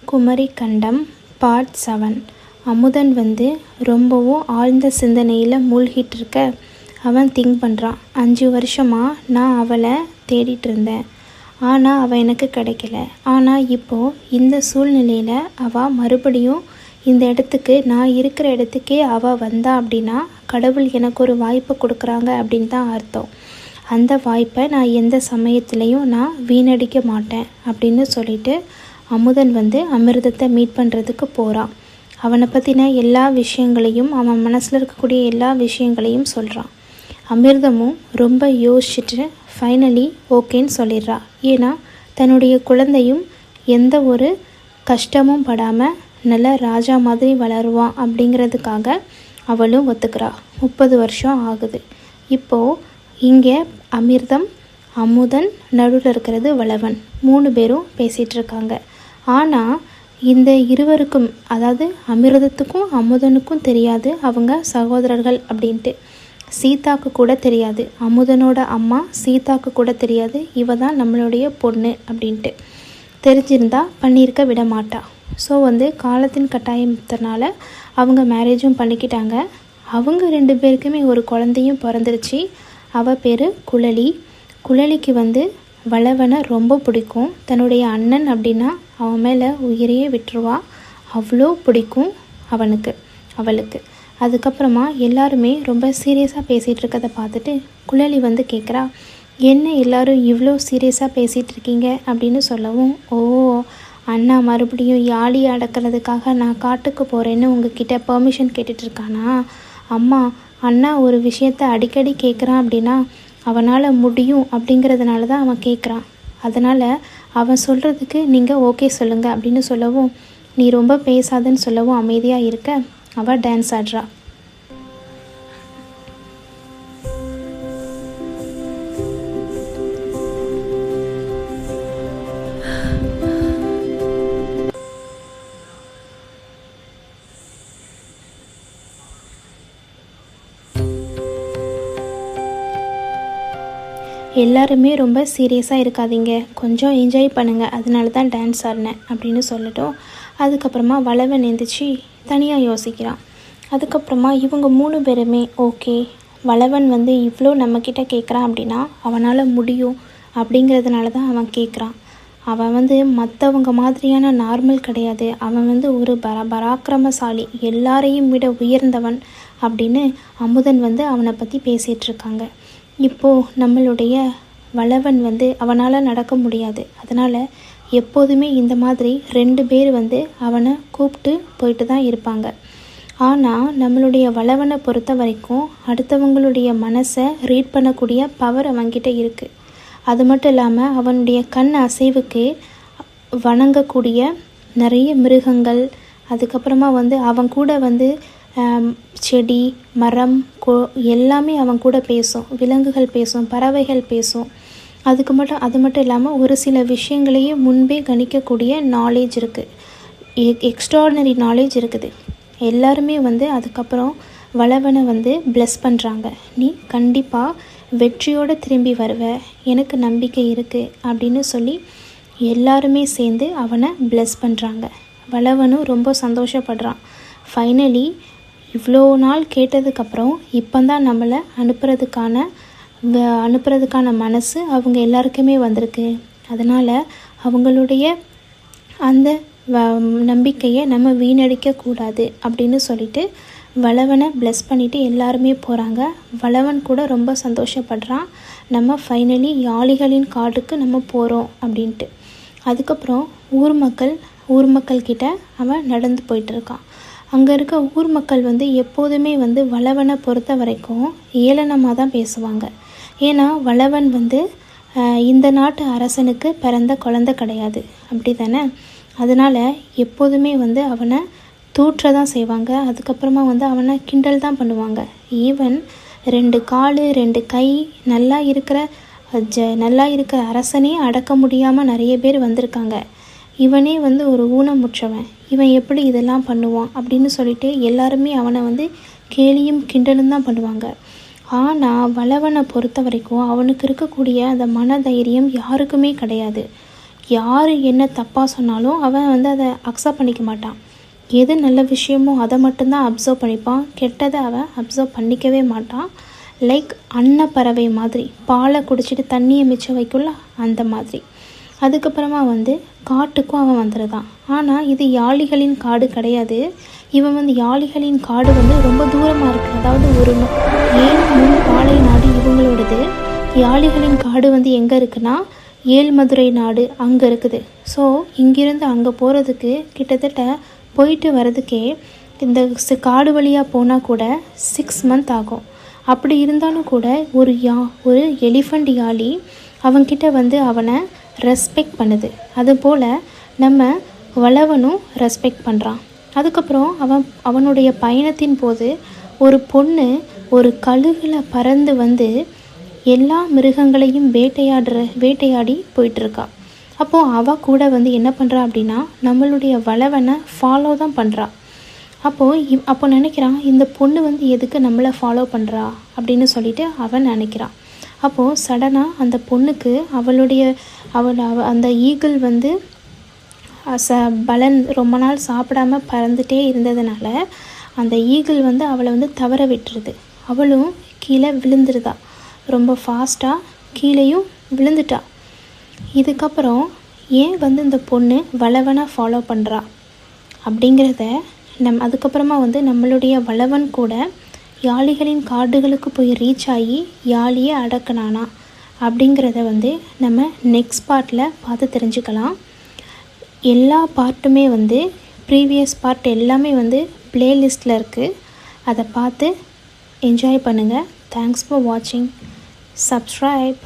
குமரி கண்டம் பார்ட் 7. அமுதன் ரொம்பவும் ஆழ்ந்த சிந்தனையில் மூழ்கிட்டு இருக்க அவன் திங்க் பண்ணுறான். 5 வருஷமாக நான் அவளை தேடிட்டு இருந்தேன், ஆனால் அவள் எனக்கு கிடைக்கல. ஆனால் இப்போது இந்த சூழ்நிலையில் அவள் மறுபடியும் இந்த இடத்துக்கு, நான் இருக்கிற இடத்துக்கே அவள் வந்தா அப்படின்னா கடவுள் எனக்கு ஒரு வாய்ப்பை கொடுக்குறாங்க அப்படின்னு தான் அர்த்தம். அந்த வாய்ப்பை நான் எந்த சமயத்துலேயும் நான் வீணடிக்க மாட்டேன் அப்படின்னு சொல்லிட்டு அமுதன் அமிர்தத்தை மீட் பண்ணுறதுக்கு போகிறான். அவனை பற்றின எல்லா விஷயங்களையும், அவன் மனசில் இருக்கக்கூடிய எல்லா விஷயங்களையும் சொல்கிறான். அமிர்தமும் ரொம்ப யோசிச்சுட்டு ஃபைனலி ஓகேன்னு சொல்லிடுறா. ஏன்னா தன்னுடைய குழந்தையும் எந்த ஒரு கஷ்டமும் படாமல் நல்ல ராஜா மாதிரி வளருவான் அப்படிங்கிறதுக்காக அவளும் ஒத்துக்கிறா. 30 வருஷம் ஆகுது. இப்போது இங்கே அமிர்தம், அமுதன், நடுவில் இருக்கிறது வளவன், 3 பேரும் பேசிகிட்டு இருக்காங்க. ஆனால் இந்த இருவருக்கும், அதாவது அமிர்தத்துக்கும் அமுதனுக்கும் தெரியாது அவங்க சகோதரர்கள் அப்படின்ட்டு. சீதாக்கு கூட தெரியாது, அமுதனோட அம்மா சீதாக்கு கூட தெரியாது இவ தான் நம்மளுடைய பொண்ணு அப்படின்ட்டு. தெரிஞ்சிருந்தா பண்ணியிருக்க விட மாட்டா. ஸோ காலத்தின் கட்டாயத்தினால அவங்க மேரேஜும் பண்ணிக்கிட்டாங்க. அவங்க 2 பேருக்குமே ஒரு குழந்தையும் பிறந்துருச்சு. அவள் பேர் குழலி. குழலிக்கு வளவனை ரொம்ப பிடிக்கும். தன்னுடைய அண்ணன் அப்படின்னா அவன் மேலே உயிரையே விட்டுருவா, அவ்வளோ பிடிக்கும் அவளுக்கு. அதுக்கப்புறமா எல்லாருமே ரொம்ப சீரியஸாக பேசிகிட்டு இருக்கதை பார்த்துட்டு குழலி கேட்குறா, என்ன எல்லோரும் இவ்வளோ சீரியஸாக பேசிகிட்டு இருக்கீங்க அப்படின்னு சொல்லவும், ஓ அண்ணா மறுபடியும் யாழி அடக்கிறதுக்காக நான் காட்டுக்கு போகிறேன்னு உங்ககிட்ட பெர்மிஷன் கேட்டுட்ருக்கானா? அம்மா, அண்ணா ஒரு விஷயத்த அடிக்கடி கேட்குறான் அப்படின்னா அவனால் முடியும் அப்படிங்கிறதுனால தான் அவன் கேட்குறான். அதனால் அவன் சொல்கிறதுக்கு நீங்கள் ஓகே சொல்லுங்கள் அப்படின்னு சொல்லவும், நீ ரொம்ப பேசாதன்னு சொல்லவும் அமைதியாக இருக்க அவள் டான்ஸ் ஆடுறா. எல்லாருமே ரொம்ப சீரியஸாக இருக்காதீங்க, கொஞ்சம் என்ஜாய் பண்ணுங்கள், அதனால தான் டான்ஸ் ஆடினேன் அப்படின்னு சொல்லட்டும். அதுக்கப்புறமா வளவன் எழுந்திரிச்சு தனியாக யோசிக்கிறான். அதுக்கப்புறமா இவங்க 3 பேருமே ஓகே, வளவன் இவ்வளோ நம்மக்கிட்ட கேட்குறான் அப்படின்னா அவனால் முடியும் அப்படிங்கிறதுனால தான் அவன் கேட்குறான். அவன் மற்றவங்க மாதிரியான நார்மல் கிடையாது. அவன் ஒரு பராக்கிரமசாலி, எல்லாரையும் விட உயர்ந்தவன் அப்படின்னு அமுதன் அவனை பற்றி பேசிகிட்ருக்காங்க. இப்போது நம்மளுடைய வளவன் அவனால் நடக்க முடியாது. அதனால் எப்போதுமே இந்த மாதிரி 2 பேர் அவனை கூப்பிட்டு போயிட்டு தான் இருப்பாங்க. ஆனால் நம்மளுடைய வளவனை பொறுத்த வரைக்கும் அடுத்தவங்களுடைய மனசை ரீட் பண்ணக்கூடிய பவர் அவன்கிட்ட இருக்குது. அது மட்டும் இல்லாமல் அவனுடைய கண் அசைவுக்கு வணங்கக்கூடிய நிறைய மிருகங்கள், அதுக்கப்புறமா அவன் கூட செடி, மரம், எல்லாமே அவன் கூட பேசும். விலங்குகள் பேசும், பறவைகள் பேசும். அது மட்டும் இல்லாமல் ஒரு சில விஷயங்களையே முன்பே கணிக்கக்கூடிய நாலேஜ் இருக்குது, எக்ஸ்ட்ராடினரி நாலேஜ் இருக்குது. எல்லாருமே அதுக்கப்புறம் வளவனை ப்ளெஸ் பண்ணுறாங்க. நீ கண்டிப்பாக வெற்றியோடு திரும்பி வருவ, எனக்கு நம்பிக்கை இருக்குது அப்படின்னு சொல்லி எல்லாருமே சேர்ந்து அவனை ப்ளெஸ் பண்ணுறாங்க. வளவனும் ரொம்ப சந்தோஷப்படுறான். ஃபைனலி இவ்வளோ நாள் கேட்டதுக்கப்புறம் இப்போ தான் நம்மளை அனுப்புறதுக்கான மனசு அவங்க எல்லாருக்குமே வந்திருக்கு. அதனால் அவங்களுடைய அந்த நம்பிக்கையை நம்ம வீணடிக்கக்கூடாது அப்படின்னு சொல்லிட்டு வளவனை ப்ளெஸ் பண்ணிவிட்டு எல்லாருமே போகிறாங்க. வளவன் கூட ரொம்ப சந்தோஷப்படுறான், நம்ம ஃபைனலி யாளிகளின் காட்டுக்கு நம்ம போகிறோம் அப்படின்ட்டு. அதுக்கப்புறம் ஊர் மக்கள்கிட்ட அவன் நடந்து போயிட்டுருக்கான். அங்கே இருக்க ஊர் மக்கள் எப்போதுமே வளவனை பொறுத்த வரைக்கும் ஏளனமாக தான் பேசுவாங்க. ஏன்னா வளவன் இந்த நாட்டு அரசனுக்கு பிறந்த குழந்தை கிடையாது, அப்படி தானே? அதனால் எப்போதுமே அவனை தூற்ற தான் செய்வாங்க. அதுக்கப்புறமா அவனை கிண்டல் தான் பண்ணுவாங்க. ஈவன் 2 கால் 2 கை நல்லா இருக்கிற அரசனே அடக்க முடியாமல் நிறைய பேர் வந்திருக்காங்க. இவனே ஒரு ஊனமுற்றவன், இவன் எப்படி இதெல்லாம் பண்ணுவான் அப்படின்னு சொல்லிட்டு எல்லாருமே அவனை கேலியும் கிண்டலும் தான் பண்ணுவாங்க. ஆனால் வளவனை பொறுத்த வரைக்கும் அவனுக்கு இருக்கக்கூடிய அந்த மன தைரியம் யாருக்குமே கிடையாது. யார் என்ன தப்பாக சொன்னாலும் அவன் வந்து அதை அக்செப்ட் பண்ணிக்க மாட்டான். எது நல்ல விஷயமோ அதை மட்டும்தான் அப்சர்வ் பண்ணிப்பான். கெட்டதை அவன் அப்சர்வ் பண்ணிக்கவே மாட்டான். லைக் அன்னப்பறவை மாதிரி, பாலை குடிச்சிட்டு தண்ணியை மிச்சம் வைக்குள்ள அந்த மாதிரி. அதுக்கப்புறமா வந்து காட்டுக்கும் அவன் வந்துடுதான். ஆனால் இது யாளிகளின் காடு கிடையாது. இவன் வந்து யாளிகளின் காடு வந்து ரொம்ப தூரமாக இருக்குது. அதாவது ஒரு 7 பாலை நாடு இவங்களோடது. யாளிகளின் காடு வந்து எங்கே இருக்குன்னா ஏழ்மதுரை நாடு அங்கே இருக்குது. ஸோ இங்கிருந்து அங்கே போகிறதுக்கு கிட்டத்தட்ட போயிட்டு வர்றதுக்கே இந்த காடு வழியாக போனால் கூட 6 மந்த் ஆகும். அப்படி இருந்தாலும் கூட ஒரு எலிஃபண்ட் யாழி அவன்கிட்ட வந்து அவனை ரெஸ்பெக்ட் பண்ணுது. அதுபோல் நம்ம வளவனும் ரெஸ்பெக்ட் பண்ணுறான். அதுக்கப்புறம் அவனுடைய பயணத்தின் போது ஒரு பொண்ணு ஒரு கழுகில் பறந்து வந்து எல்லா மிருகங்களையும் வேட்டையாடி போயிட்டுருக்கா. அப்போது அவள் கூட வந்து என்ன பண்ணுறா அப்படின்னா நம்மளுடைய வளவனை ஃபாலோ தான் பண்ணுறா. அப்போ நினைக்கிறான், இந்த பொண்ணு வந்து எதுக்கு நம்மளை ஃபாலோ பண்ணுறா அப்படின்னு சொல்லிட்டு அவன் நினைக்கிறான். அப்போது சடனாக அந்த பொண்ணுக்கு அந்த ஈகிள் வந்து பலன் ரொம்ப நாள் சாப்பிடாம பறந்துட்டே இருந்ததுனால அந்த ஈகிள் வந்து அவளை வந்து தவற விட்டுருது. அவளும் கீழே விழுந்துருதா. ரொம்ப ஃபாஸ்ட்டாக கீழேயும் விழுந்துட்டா. இதுக்கப்புறம் ஏன் வந்து இந்த பொண்ணு வளவனை ஃபாலோ பண்ணுறா அப்படிங்கிறத அதுக்கப்புறமா வந்து நம்மளுடைய வளவன் கூட யாளிகளின் காடுகளுக்கு போய் ரீச் ஆகி யாழியை அடக்கினானா அப்படிங்கிறத வந்து நம்ம நெக்ஸ்ட் பார்ட்டில் பார்த்து தெரிஞ்சுக்கலாம். எல்லா பார்ட்டுமே வந்து ப்ரீவியஸ் பார்ட் எல்லாமே வந்து ப்ளேலிஸ்ட்டில் இருக்குது. அதை பார்த்து என்ஜாய் பண்ணுங்கள். தேங்க்ஸ் ஃபார் வாட்சிங். சப்ஸ்கிரைப்.